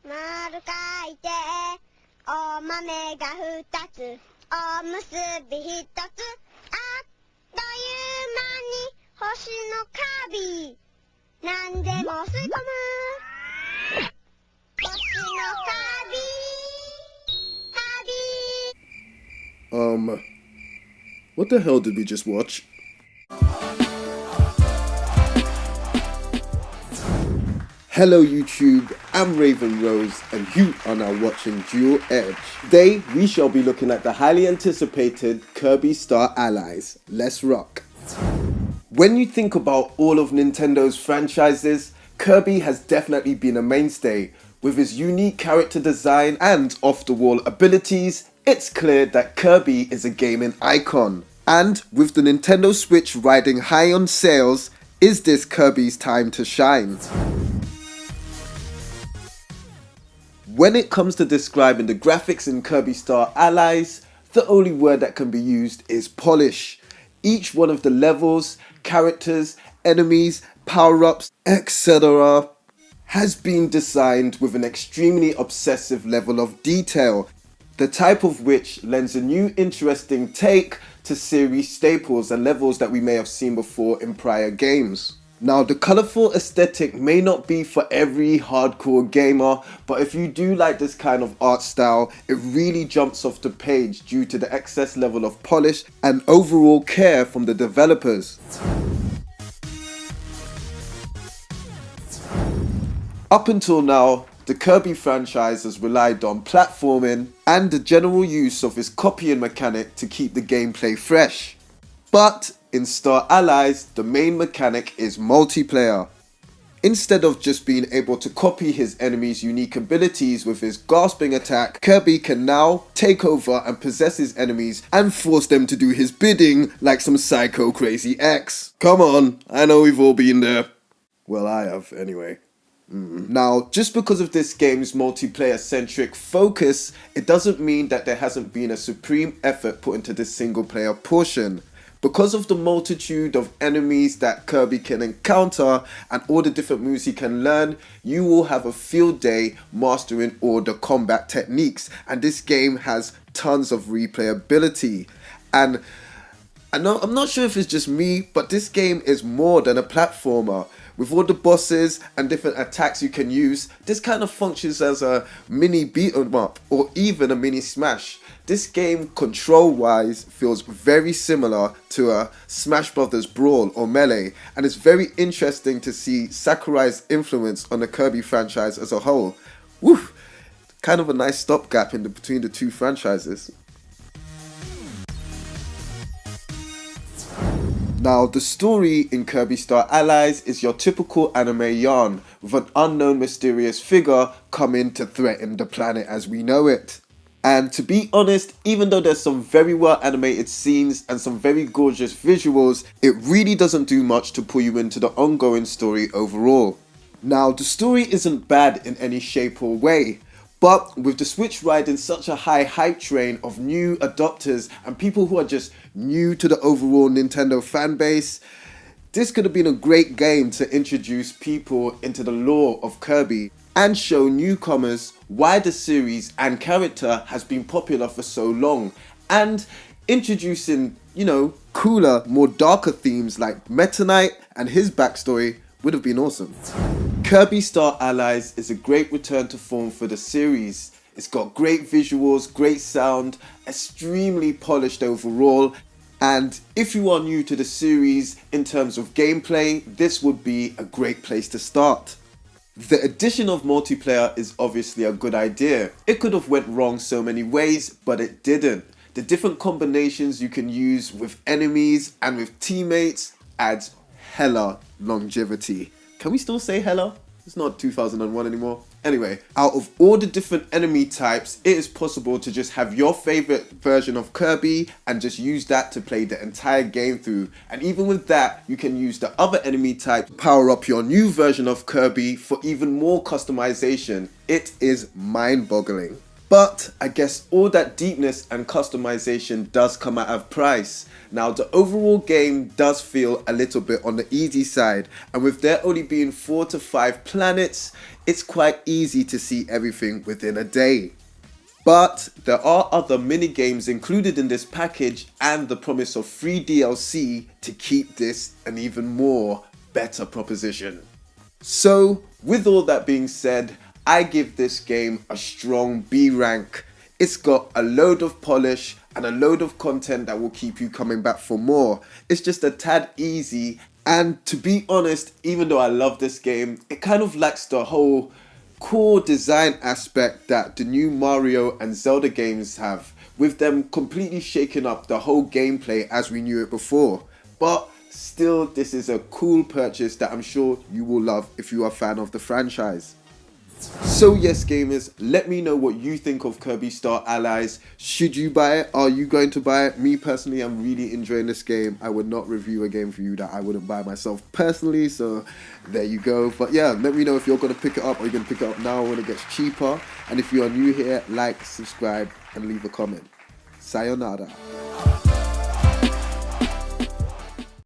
丸書いてお豆が2つおむすび1つあっという間に星のカービィなんでも吸い込む星のカービィWhat the hell did we just watch? Hello YouTube, I'm Raven Rose and you are now watching Dual Edge. Today we shall be looking at the highly anticipated Kirby Star Allies. Let's rock. When you think about all of Nintendo's franchises, Kirby has definitely been a mainstay. With his unique character design and off-the-wall abilities, it's clear that Kirby is a gaming icon. And with the Nintendo Switch riding high on sales, is this Kirby's time to shine? When it comes to describing the graphics in Kirby Star Allies, the only word that can be used is polish. Each one of the levels, characters, enemies, power-ups, etc. has been designed with an extremely obsessive level of detail, the type of which lends a new interesting take to series staples and levels that we may have seen before in prior games. Now, the colourful aesthetic may not be for every hardcore gamer, but if you do like this kind of art style, it really jumps off the page due to the excess level of polish and overall care from the developers. Up until now, the Kirby franchise has relied on platforming and the general use of its copying mechanic to keep the gameplay fresh. But in Star Allies, the main mechanic is multiplayer. Instead of just being able to copy his enemy's unique abilities with his gasping attack, Kirby can now take over and possess his enemies and force them to do his bidding like some psycho crazy ex. Come on, I know we've all been there. Well, I have anyway. Now, just because of this game's multiplayer-centric focus, it doesn't mean that there hasn't been a supreme effort put into this single-player portion. Because of the multitude of enemies that Kirby can encounter and all the different moves he can learn, you will have a field day mastering all the combat techniques, and this game has tons of replayability. And I'm not sure if it's just me, but this game is more than a platformer. With all the bosses and different attacks you can use, this kind of functions as a mini beat 'em up or even a mini Smash. This game, control-wise, feels very similar to a Smash Brothers Brawl or Melee, and it's very interesting to see Sakurai's influence on the Kirby franchise as a whole. Woo! Kind of a nice stopgap between the two franchises. Now, the story in Kirby Star Allies is your typical anime yarn, with an unknown mysterious figure coming to threaten the planet as we know it. And to be honest, even though there's some very well animated scenes and some very gorgeous visuals, it really doesn't do much to pull you into the ongoing story overall. Now, the story isn't bad in any shape or way, but with the Switch riding such a high hype train of new adopters and people who are just new to the overall Nintendo fanbase, this could have been a great game to introduce people into the lore of Kirby and show newcomers why the series and character has been popular for so long, and introducing, cooler, more darker themes like Meta Knight and his backstory would have been awesome. Kirby Star Allies is a great return to form for the series. It's got great visuals, great sound, extremely polished overall, and if you are new to the series in terms of gameplay, this would be a great place to start. The addition of multiplayer is obviously a good idea. It could have went wrong so many ways, but it didn't. The different combinations you can use with enemies and with teammates adds hella longevity. Can we still say hella? It's not 2001 anymore. Anyway, out of all the different enemy types, it is possible to just have your favorite version of Kirby and just use that to play the entire game through. And even with that, you can use the other enemy type to power up your new version of Kirby for even more customization. It is mind-boggling. But I guess all that deepness and customization does come at a price. Now, the overall game does feel a little bit on the easy side, and with there only being 4 to 5 planets, it's quite easy to see everything within a day. But there are other mini games included in this package and the promise of free DLC to keep this an even more better proposition. So with all that being said, I give this game a strong B rank. It's got a load of polish and a load of content that will keep you coming back for more. It's just a tad easy, and to be honest, even though I love this game, it kind of lacks the whole core design aspect that the new Mario and Zelda games have, with them completely shaking up the whole gameplay as we knew it before. But still, this is a cool purchase that I'm sure you will love if you are a fan of the franchise. So yes gamers, let me know what you think of Kirby Star Allies. Should you buy it? Are you going to buy it? Me personally, I'm really enjoying this game. I would not review a game for you that I wouldn't buy myself personally, so there you go. But yeah, let me know if you're going to pick it up, or you're going to pick it up now when it gets cheaper. And if you are new here, like, subscribe and leave a comment. Sayonara.